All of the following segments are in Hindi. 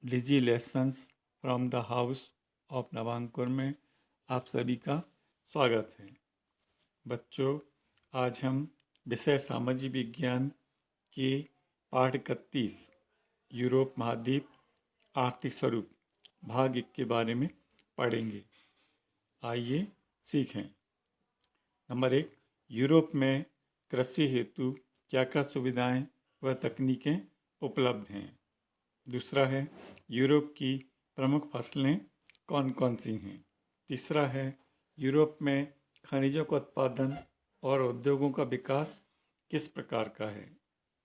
Digi lessons from the house of Navankur में आप सभी का स्वागत है। बच्चों, आज हम विषय सामाजिक विज्ञान के पाठ 31 यूरोप महाद्वीप आर्थिक स्वरूप भाग 1 के बारे में पढ़ेंगे। आइए सीखें। नंबर 1, यूरोप में कृषि हेतु क्या क्या सुविधाएं व तकनीकें उपलब्ध हैं। दूसरा है, यूरोप की प्रमुख फसलें कौन कौन सी हैं। तीसरा है, यूरोप में खनिजों का उत्पादन और उद्योगों का विकास किस प्रकार का है।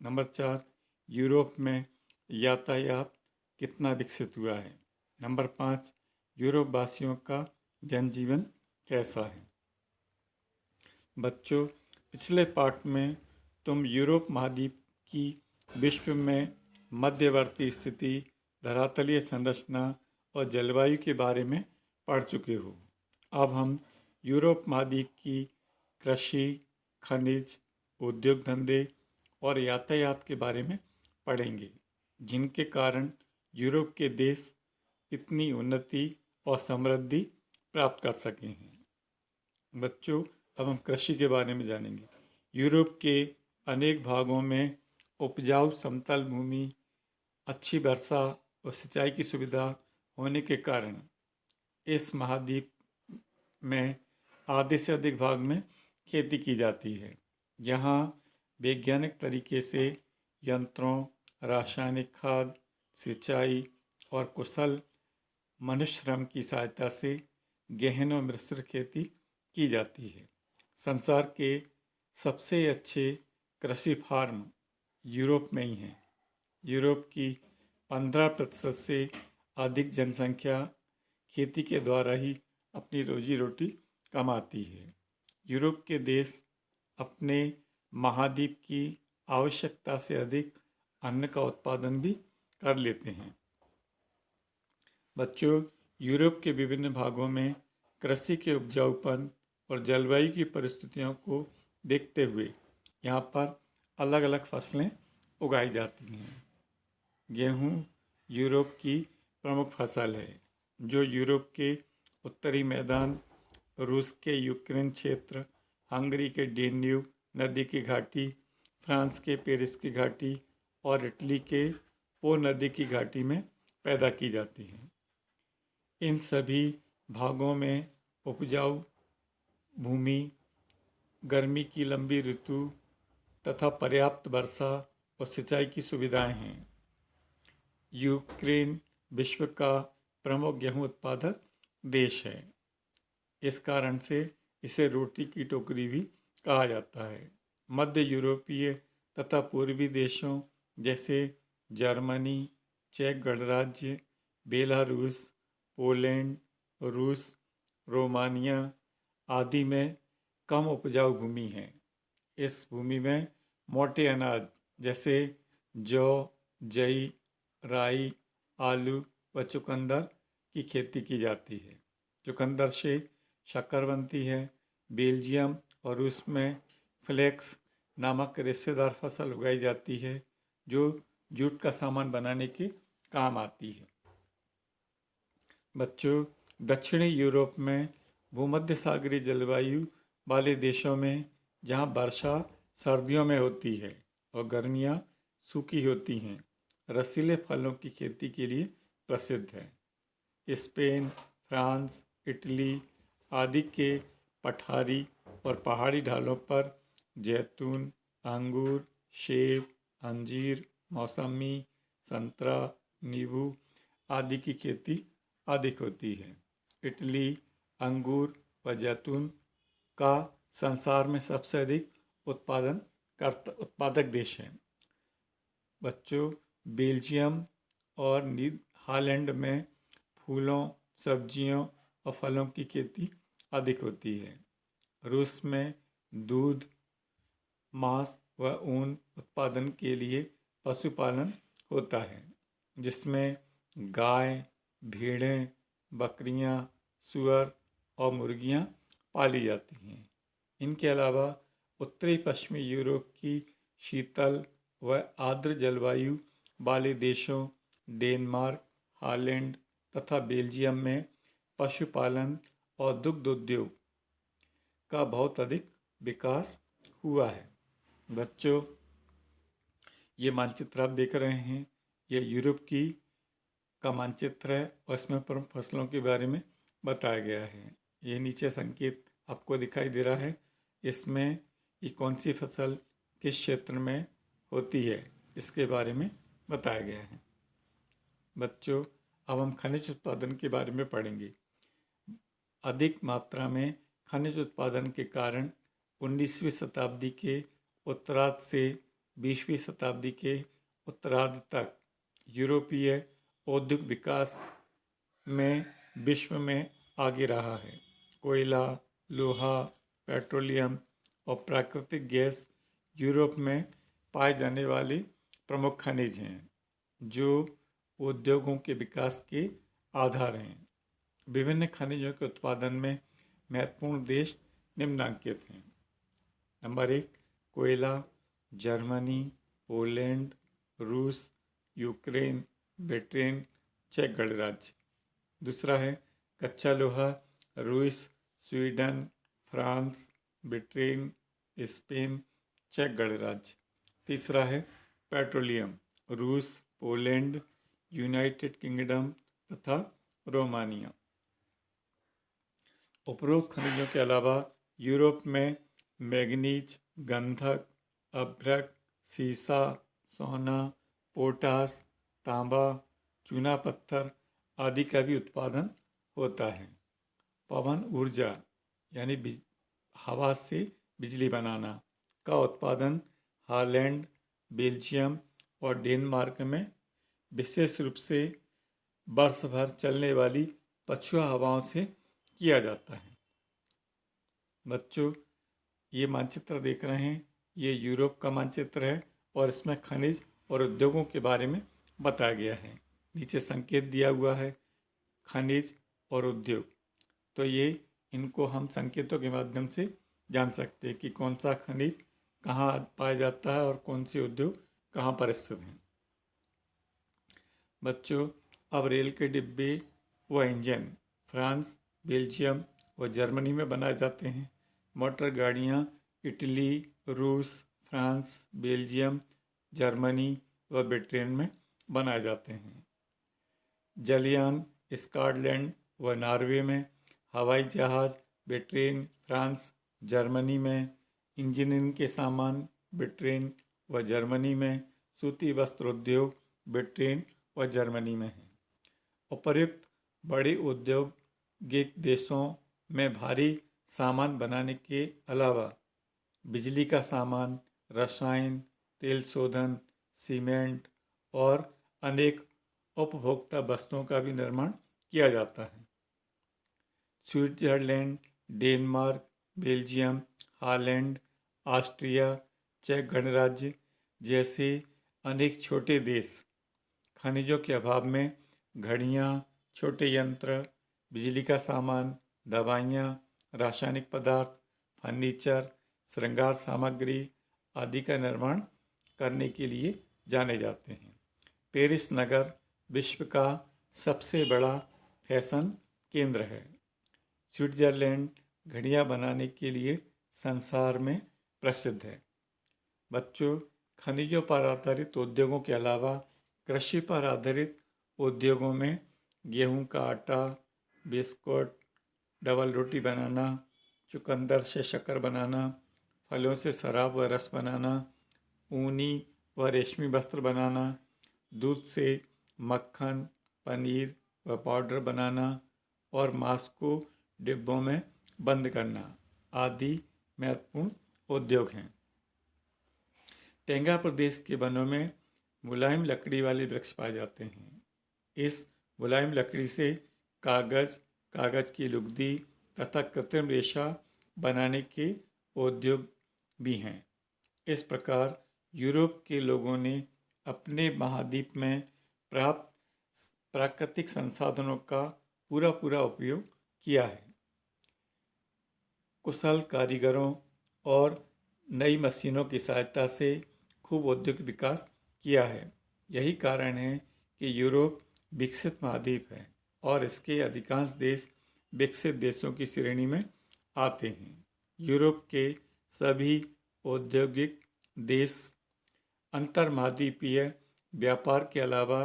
नंबर 4, यूरोप में यातायात कितना विकसित हुआ है। नंबर 5, यूरोप वासियों का जनजीवन कैसा है। बच्चों, पिछले पाठ में तुम यूरोप महाद्वीप की विश्व में मध्यवर्ती स्थिति, धरातलीय संरचना और जलवायु के बारे में पढ़ चुके हो। अब हम यूरोप महाद्वीप की कृषि, खनिज, उद्योग धंधे और यातायात के बारे में पढ़ेंगे, जिनके कारण यूरोप के देश इतनी उन्नति और समृद्धि प्राप्त कर सके हैं। बच्चों, अब हम कृषि के बारे में जानेंगे। यूरोप के अनेक भागों में उपजाऊ समतल भूमि, अच्छी वर्षा और सिंचाई की सुविधा होने के कारण इस महाद्वीप में आधे से अधिक भाग में खेती की जाती है। यहाँ वैज्ञानिक तरीके से यंत्रों, रासायनिक खाद, सिंचाई और कुशल मनुष्य श्रम की सहायता से गहन और मिश्र खेती की जाती है। संसार के सबसे अच्छे कृषि फार्म यूरोप में ही हैं। यूरोप की 15% से अधिक जनसंख्या खेती के द्वारा ही अपनी रोजी रोटी कमाती है। यूरोप के देश अपने महाद्वीप की आवश्यकता से अधिक अन्न का उत्पादन भी कर लेते हैं। बच्चों, यूरोप के विभिन्न भागों में कृषि के उपजाऊपन और जलवायु की परिस्थितियों को देखते हुए यहाँ पर अलग अलग फसलें उगाई जाती हैं। गेहूँ यूरोप की प्रमुख फसल है, जो यूरोप के उत्तरी मैदान, रूस के यूक्रेन क्षेत्र, हंगरी के डेन्यूब नदी की घाटी, फ्रांस के पेरिस की घाटी और इटली के पो नदी की घाटी में पैदा की जाती है। इन सभी भागों में उपजाऊ भूमि, गर्मी की लंबी ऋतु तथा पर्याप्त वर्षा और सिंचाई की सुविधाएं हैं। यूक्रेन विश्व का प्रमुख गेहूं उत्पादक देश है। इस कारण से इसे रोटी की टोकरी भी कहा जाता है। मध्य यूरोपीय तथा पूर्वी देशों जैसे जर्मनी, चेक गणराज्य, बेलारूस, पोलैंड, रूस, रोमानिया आदि में कम उपजाऊ भूमि है। इस भूमि में मोटे अनाज जैसे जौ, जई, राई, आलू व चुकंदर की खेती की जाती है। चुकंदर से शक्कर बनती है। बेल्जियम और रूस में फ्लेक्स नामक रेशेदार फसल उगाई जाती है, जो जूट का सामान बनाने के काम आती है। बच्चों, दक्षिणी यूरोप में भूमध्य सागरीय जलवायु वाले देशों में जहाँ वर्षा सर्दियों में होती है और गर्मियाँ सूखी होती हैं, रसीले फलों की खेती के लिए प्रसिद्ध है। स्पेन, फ्रांस, इटली आदि के पठारी और पहाड़ी ढालों पर जैतून, अंगूर, सेब, अंजीर, मौसमी, संतरा, नींबू आदि की खेती अधिक होती है। इटली अंगूर व जैतून का संसार में सबसे अधिक उत्पादक देश है। बच्चों, बेल्जियम और नीदरलैंड में फूलों, सब्जियों और फलों की खेती अधिक होती है। रूस में दूध, मांस व ऊन उत्पादन के लिए पशुपालन होता है, जिसमें गाय, भेड़ें, बकरियां, सूअर और मुर्गियां पाली जाती हैं। इनके अलावा उत्तरी पश्चिमी यूरोप की शीतल व आर्द्र जलवायु वाले देशों डेनमार्क, हॉलैंड तथा बेल्जियम में पशुपालन और दुग्ध उद्योग का बहुत अधिक विकास हुआ है। बच्चों, ये मानचित्र आप देख रहे हैं, ये यूरोप का मानचित्र है और इसमें प्रमुख फसलों के बारे में बताया गया है। ये नीचे संकेत आपको दिखाई दे रहा है, इसमें ये कौन सी फसल किस क्षेत्र में होती है इसके बारे में बताया गया है। बच्चों, अब हम खनिज उत्पादन के बारे में पढ़ेंगे। अधिक मात्रा में खनिज उत्पादन के कारण 19वीं शताब्दी के उत्तरार्ध से 20वीं शताब्दी के उत्तरार्ध तक यूरोपीय औद्योगिक विकास में विश्व में आगे रहा है। कोयला, लोहा, पेट्रोलियम और प्राकृतिक गैस यूरोप में पाए जाने वाले प्रमुख खनिज हैं जो उद्योगों के विकास के आधार हैं। विभिन्न खनिजों के उत्पादन में महत्वपूर्ण देश निम्नलिखित हैं। नंबर 1, कोयला, जर्मनी, पोलैंड, रूस, यूक्रेन, ब्रिटेन, चेक गणराज्य। दूसरा है कच्चा लोहा, रूस, स्वीडन, फ्रांस, ब्रिटेन, स्पेन, चेक गणराज्य। तीसरा है पेट्रोलियम, रूस, पोलैंड, यूनाइटेड किंगडम तथा रोमानिया। उपरोक्त खनिजों के अलावा यूरोप में मैग्नीज, गंधक, अभ्रक, सीसा, सोना, पोटास, तांबा, चूना पत्थर आदि का भी उत्पादन होता है। पवन ऊर्जा यानी हवा से बिजली बनाना का उत्पादन हॉलैंड, बेल्जियम और डेनमार्क में विशेष रूप से वर्ष भर चलने वाली पछुआ हवाओं से किया जाता है। बच्चों, ये मानचित्र देख रहे हैं, ये यूरोप का मानचित्र है और इसमें खनिज और उद्योगों के बारे में बताया गया है। नीचे संकेत दिया हुआ है खनिज और उद्योग, तो ये इनको हम संकेतों के माध्यम से जान सकते हैं कि कौन सा खनिज कहाँ पाया जाता है और कौन से उद्योग कहाँ पर स्थित हैं। बच्चों, अब रेल के डिब्बे व इंजन फ्रांस, बेल्जियम व जर्मनी में बनाए जाते हैं। मोटर गाड़ियाँ इटली, रूस, फ्रांस, बेल्जियम, जर्मनी व ब्रिटेन में बनाए जाते हैं। जलयान स्कॉटलैंड व नॉर्वे में, हवाई जहाज़ ब्रिटेन, फ्रांस, जर्मनी में, इंजीनियरिंग के सामान ब्रिटेन व जर्मनी में, सूती वस्त्र उद्योग ब्रिटेन व जर्मनी में है। उपर्युक्त बड़े औद्योगिक देशों में भारी सामान बनाने के अलावा बिजली का सामान, रसायन, तेल शोधन, सीमेंट और अनेक उपभोक्ता वस्तुओं का भी निर्माण किया जाता है। Switzerland, Denmark, Belgium, Holland, Austria, चेक गणराज्य जैसे अनेक छोटे देश खनिजों के अभाव में घड़ियाँ, छोटे यंत्र, बिजली का सामान, दवाइयाँ, रासायनिक पदार्थ, फर्नीचर, श्रृंगार सामग्री आदि का निर्माण करने के लिए जाने जाते हैं। पेरिस नगर विश्व का सबसे बड़ा फैशन केंद्र है। स्विट्जरलैंड घड़ियाँ बनाने के लिए संसार में प्रसिद्ध है। बच्चों, खनिजों पर आधारित उद्योगों के अलावा कृषि पर आधारित उद्योगों में गेहूं का आटा, बिस्कुट, डबल रोटी बनाना, चुकंदर से शक्कर बनाना, फलों से शराब व रस बनाना, ऊनी व रेशमी वस्त्र बनाना, दूध से मक्खन, पनीर व पाउडर बनाना और मांस को डिब्बों में बंद करना आदि महत्वपूर्ण उद्योग हैं। टेंगा प्रदेश के वनों में मुलायम लकड़ी वाले वृक्ष पाए जाते हैं। इस मुलायम लकड़ी से कागज़, कागज़ की लुगदी तथा कृत्रिम रेशा बनाने के उद्योग भी हैं। इस प्रकार यूरोप के लोगों ने अपने महाद्वीप में प्राप्त प्राकृतिक संसाधनों का पूरा उपयोग किया है। कुशल कारीगरों और नई मशीनों की सहायता से खूब औद्योगिक विकास किया है। यही कारण है कि यूरोप विकसित महाद्वीप है और इसके अधिकांश देश विकसित देशों की श्रेणी में आते हैं। यूरोप के सभी औद्योगिक देश अंतर्महाद्वीपीय व्यापार के अलावा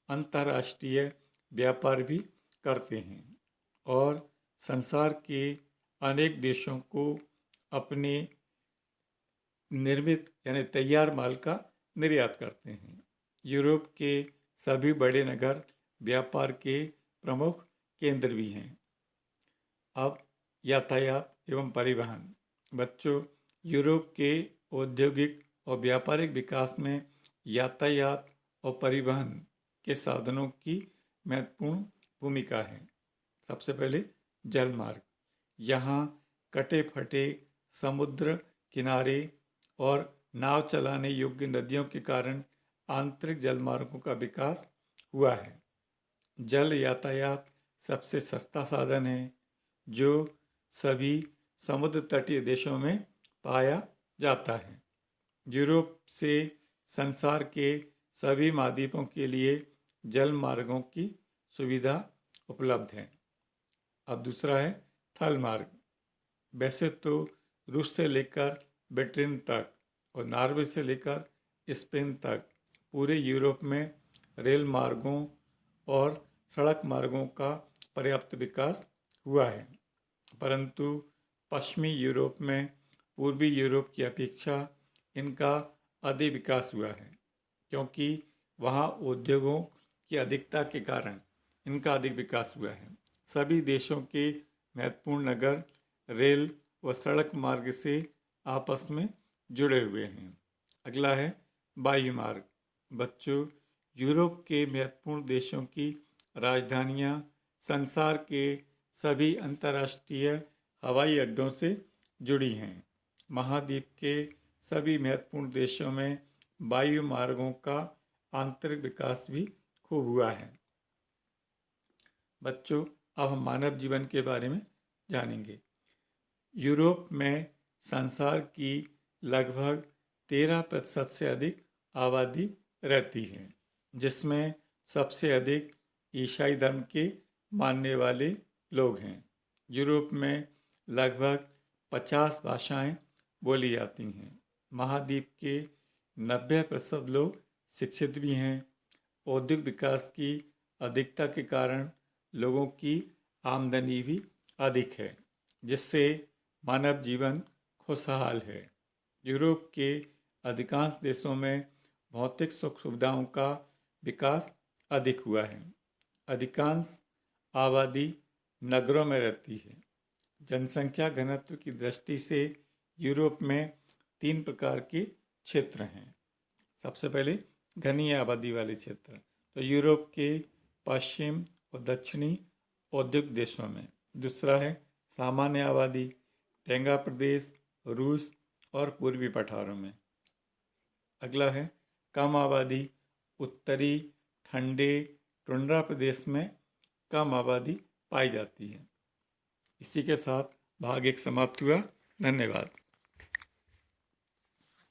अंतर्राष्ट्रीय व्यापार भी करते हैं और संसार के अनेक देशों को अपने निर्मित यानी तैयार माल का निर्यात करते हैं। यूरोप के सभी बड़े नगर व्यापार के प्रमुख केंद्र भी हैं। अब यातायात एवं परिवहन। बच्चों, यूरोप के औद्योगिक और व्यापारिक विकास में यातायात और परिवहन के साधनों की महत्वपूर्ण भूमिका है। सबसे पहले जलमार्ग। यहाँ कटे फटे समुद्र किनारे और नाव चलाने योग्य नदियों के कारण आंतरिक जलमार्गों का विकास हुआ है। जल यातायात सबसे सस्ता साधन है जो सभी समुद्र तटीय देशों में पाया जाता है। यूरोप से संसार के सभी महाद्वीपों के लिए जल मार्गों की सुविधा उपलब्ध है। अब दूसरा है थल मार्ग। वैसे तो रूस से लेकर ब्रिटेन तक और नॉर्वे से लेकर स्पेन तक पूरे यूरोप में रेल मार्गों और सड़क मार्गों का पर्याप्त विकास हुआ है, परंतु पश्चिमी यूरोप में पूर्वी यूरोप की अपेक्षा इनका अधिक विकास हुआ है, क्योंकि वहाँ उद्योगों की अधिकता के कारण इनका अधिक विकास हुआ है। सभी देशों के महत्वपूर्ण नगर रेल व सड़क मार्ग से आपस में जुड़े हुए हैं। अगला है वायु मार्ग। बच्चों, यूरोप के महत्वपूर्ण देशों की राजधानियाँ संसार के सभी अंतर्राष्ट्रीय हवाई अड्डों से जुड़ी हैं। महाद्वीप के सभी महत्वपूर्ण देशों में वायु मार्गों का आंतरिक विकास भी खूब हुआ है। बच्चों, अब हम मानव जीवन के बारे में जानेंगे। यूरोप में संसार की लगभग 13% से अधिक आबादी रहती है, जिसमें सबसे अधिक ईसाई धर्म के मानने वाले लोग हैं। यूरोप में लगभग 50 भाषाएं बोली जाती हैं। महाद्वीप के 90% लोग शिक्षित भी हैं। औद्योगिक विकास की अधिकता के कारण लोगों की आमदनी भी अधिक है, जिससे मानव जीवन खुशहाल है। यूरोप के अधिकांश देशों में भौतिक सुख सुविधाओं का विकास अधिक हुआ है। अधिकांश आबादी नगरों में रहती है। जनसंख्या घनत्व की दृष्टि से यूरोप में 3 प्रकार के क्षेत्र हैं। सबसे पहले घनी आबादी वाले क्षेत्र, तो यूरोप के पश्चिम और दक्षिणी औद्योगिक देशों में। दूसरा है सामान्य आबादी, टेंगा प्रदेश, रूस और पूर्वी पठारों में। अगला है कम आबादी, उत्तरी ठंडे टुंड्रा प्रदेश में कम आबादी पाई जाती है। इसी के साथ भाग 1 समाप्त हुआ। धन्यवाद।